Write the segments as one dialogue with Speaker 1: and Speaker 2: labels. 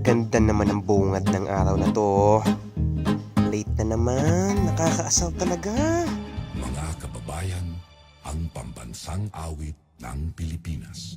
Speaker 1: ganda naman ang bungad ng araw na to. Late na naman, nakakaasar talaga.
Speaker 2: Mga kababayan, ang pambansang awit ng Pilipinas.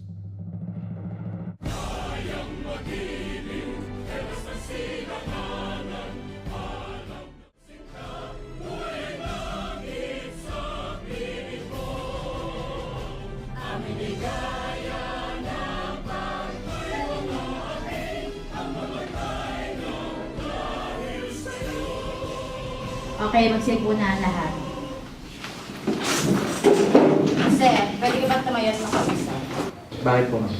Speaker 3: Okay, magsilpo na ang lahat. Sir, pwede ka ba tumayon makapisa?
Speaker 4: Bakit po, ma'am?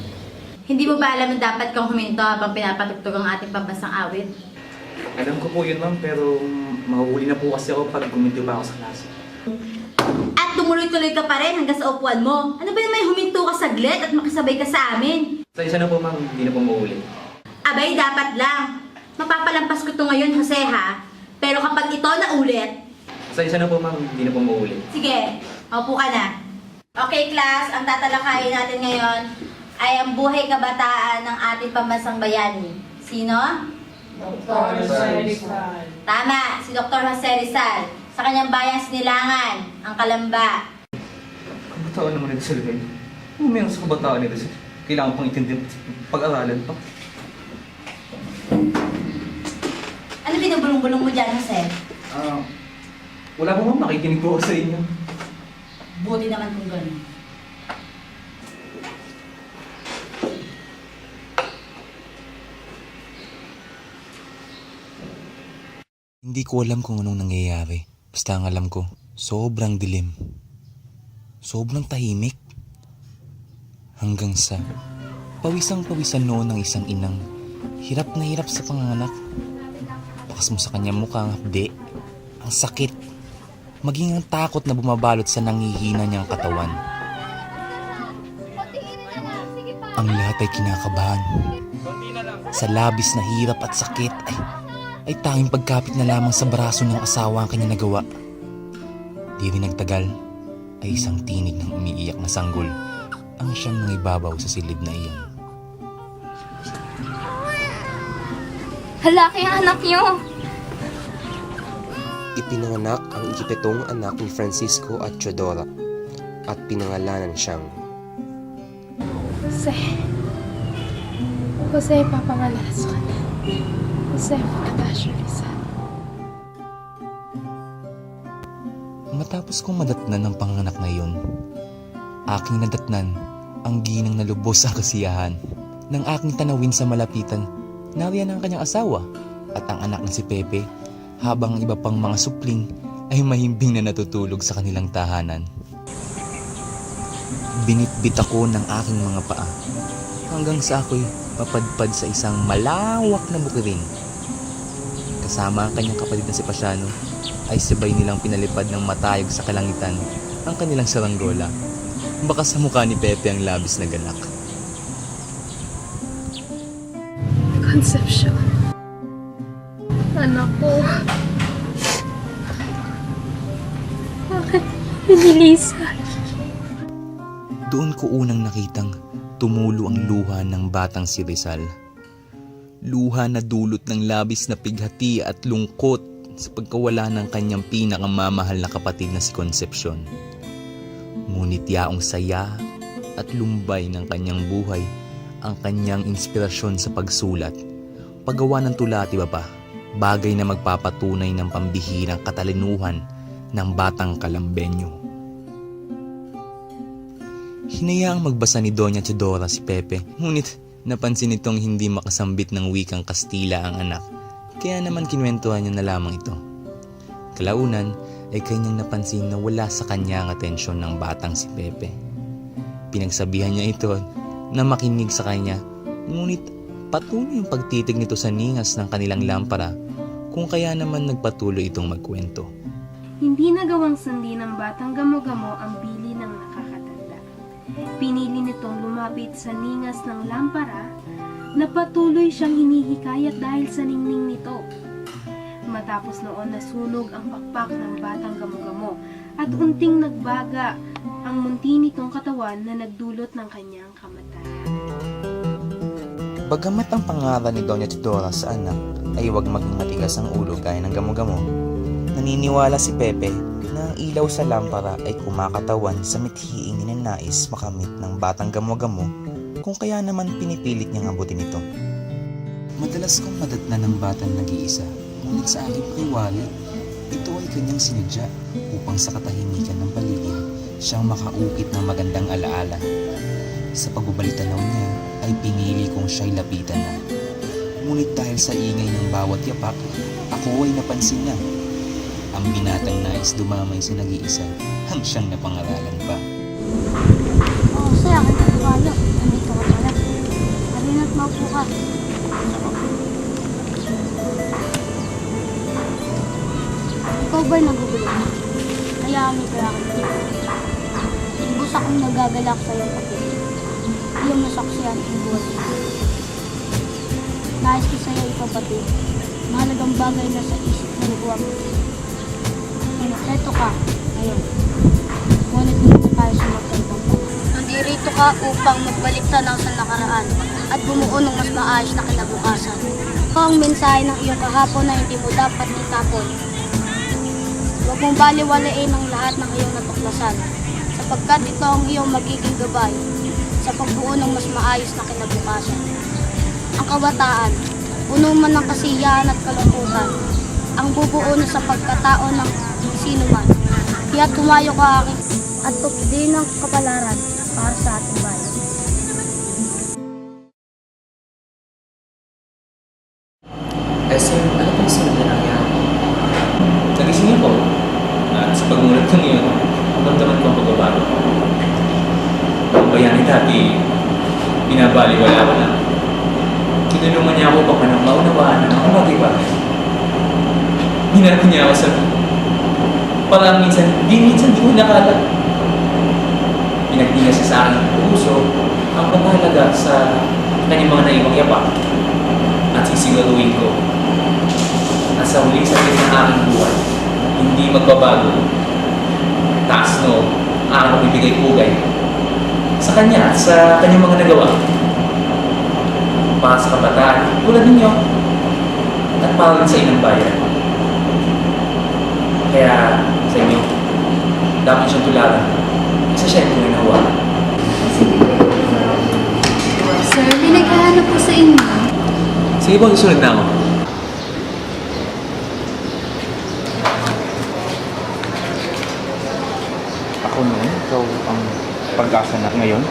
Speaker 3: Hindi mo ba alam na dapat kang huminto habang pinapatugtog ang ating pambansang awit?
Speaker 4: Alam ko po yun, ma'am, pero mahuhuli na po kasi ako pag guminto pa ako sa klase.
Speaker 3: At tumuloy-tuloy ka pa rin hanggang sa upuan mo. Ano ba yung may huminto ka saglit at makisabay ka sa amin?
Speaker 4: Sa isa na po, ma'am, hindi na po mahuhuli.
Speaker 3: Abay, dapat lang. Mapapalampas ko to ngayon, Jose, ha? Pero kapag ito na ulit,
Speaker 4: Sa isa na po, ma'am, hindi na po mahuhuli.
Speaker 3: sige, maupo ka na. Okay, class, ang tatalakayin natin ngayon ay ang buhay kabataan ng ating pambansang bayani. Sino?
Speaker 5: Dr. Jose Rizal.
Speaker 3: Tama, si Dr. Jose Rizal. Sa kanyang bayang Sinilangan, ang Kalamba.
Speaker 4: Kabataan naman ito sa Rizal. Ano meron sa kabataan nito? Kailangan pang itindihan pag-aralan pa.
Speaker 3: Ano binubulong-bulong mo dyan, Jose?
Speaker 4: Wala po, ma'am, nakikinig po ako sa inyo.
Speaker 3: Buti naman kung gano'n.
Speaker 6: Hindi ko alam kung anong nangyayari. Basta ang alam ko, sobrang dilim. Sobrang tahimik. Hanggang sa pawisang-pawisan noon ng isang inang hirap na hirap sa panganganak. Bakas mo sa kanyang mukha ang hapde. Ang sakit. Maging ang takot na bumabalot sa nangihina niyang katawan. Ang lahat ay kinakabahan. Sa labis na hirap at sakit ay tanging pagkapit na lamang sa braso ng asawa ang kanya nagawa. Di rin nagtagal ay isang tinig ng umiiyak na sanggol ang siyang nangibabaw sa silid na iyon.
Speaker 7: Hala, kaya anak niyo.
Speaker 1: Ipinanganak ang ikapitong anak ni Francisco at Teodora at pinangalanan siyang
Speaker 7: Jose. Jose, papangalan sa kanya. Jose Ignacio Rizal.
Speaker 6: Matapos kong madatnan ang panganak na iyon, aking nadatnan ang ginang na lubos sa kasiyahan. Nang aking tanawin sa malapitan, nariyan ang kanyang asawa at ang anak na si Pepe, habang ang iba pang mga supling ay mahimbing na natutulog sa kanilang tahanan. Binitbit ako ng aking mga paa hanggang sa ako'y mapadpad sa isang malawak na bukirin. Kasama ang kanyang kapatid na si Pasiano ay sabay nilang pinalipad ng matayog sa kalangitan ang kanilang saranggola. Baka sa mukha ni Pepe ang labis na galak.
Speaker 7: Concepcion. Anak ko. Bakit binilisan?
Speaker 6: Doon ko unang nakitang tumulo ang luha ng batang si Rizal. Luha na dulot ng labis na pighati at lungkot sa pagkawala ng kanyang pinakamamahal na kapatid na si Concepcion. Ngunit yaong saya at lumbay ng kanyang buhay ang kanyang inspirasyon sa pagsulat, paggawa ng tula at iba pa, bagay na magpapatunay ng pambihirang katalinuhan ng batang Kalambenyo. Hinayaang magbasa ni Doña Teodora si Pepe, ngunit napansin nitong hindi makasambit ng wikang Kastila ang anak, kaya naman kinwentuhan niya na lamang ito. Kalaunan ay kanyang napansin na wala sa kanya ang atensyon ng batang si Pepe. Pinagsabihan niya ito na makinig sa kanya, ngunit patuloy ang pagtitig nito sa ningas ng kanilang lampara, kung kaya naman nagpatuloy itong magkwento.
Speaker 7: Hindi nagawang sandi ng batang gamo-gamo ang bili ng nakakatanda. Pinili nitong lumapit sa ningas ng lampara na patuloy siyang hinihikayat dahil sa ningning nito. Matapos noon nasunog ang pakpak ng batang gamo-gamo at unting nagbaga ang munti nitong katawan na nagdulot ng kanyang kamatayan.
Speaker 6: Bagamat ang pangaral ni Doña Tudora sa anak ay huwag maging matigas ang ulo gaya ng gamo-gamo, naniniwala si Pepe na ang ilaw sa lampara ay kumakatawan sa mithiing ninanais makamit ng batang gamo-gamo, kung kaya naman pinipilit niyang abutin ito. Madalas kong madatnan ng batang nag-iisa, ngunit sa aking pakiwari, ito ay kanyang sinadya upang sa katahimikan ng paligid siyang makaukit ng magandang alaala. Sa pagbabalitanaw niya ay pinili kong siya'y lapitan na. Ngunit dahil sa ingay ng bawat yapak, ako ay napansin niya. Ang binatang nais dumamay sa nag-iisa ang siyang napangaralan pa.
Speaker 8: Oo, sir. Akin na kayo. Nandito ka pala. Halina't maupo ka. Ikaw ba'y nagugulo? Hayaan mo kaya akin dito. Ibus akong nagagalak sa iyong kapit. Iyong nasaksiyan ang buhay dito. Nais ko sa iyo ipapatid. Mahalagang bagay na sa isip ng buwag. Ito ka, ngayon. Ngunit hindi tayo sa magkantang panahon. Nandirito ka upang magbalik tanaw sa nakaraan at bumuo ng mas maayos na kinabukasan. Ito ang mensahe ng iyong kahapon na hindi mo dapat itapon. Huwag mong baliwalain ang lahat ng iyong natuklasan, sapagkat ito ang iyong magiging gabay sa pagbuo ng mas maayos na kinabukasan. Ang kabataan, puno man ng kasiyahan at kalungkutan, ang bubuo na sa pagkatao ng sino man. Kaya tumayo ka akin at tupdin ng kapalaran para sa ating bayan.
Speaker 4: Sir, ano pong sunod na nangyari? Nagising ako. At sa pagmulat ko ngayon, damdaman ko ang pagbabago. Ang bayani dati, binabaliwala ko lang. Tinulungan niya ako baka nang maunawaan na ako bagay-bagay. Hinarap niya ako sa parang minsan di ko nakala. Pinagdiga siya sa aking puso ang pagkahalaga sa kanyang mga naibang yapak. At sisiguraduhin ko na sa huling saglit ng aking buhay, hindi magbabago. Taas no, aking mabibigay pugay sa kanya at sa kanyang mga nagawa. Para sa kabataan, tulad ninyo, at para rin sa inang bayan. Kaya sa inyo, dapat siyang tularan. Isa siya yung tunay na huwag.
Speaker 8: Sir, may naghahanap po sa inyo.
Speaker 4: Sige bang isunod na ako?
Speaker 6: Ako noon, ikaw ang pag-asa na ngayon?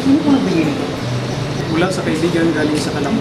Speaker 4: Sino po nagbigay nito?
Speaker 5: Mula sa kaibigan galing sa kalam.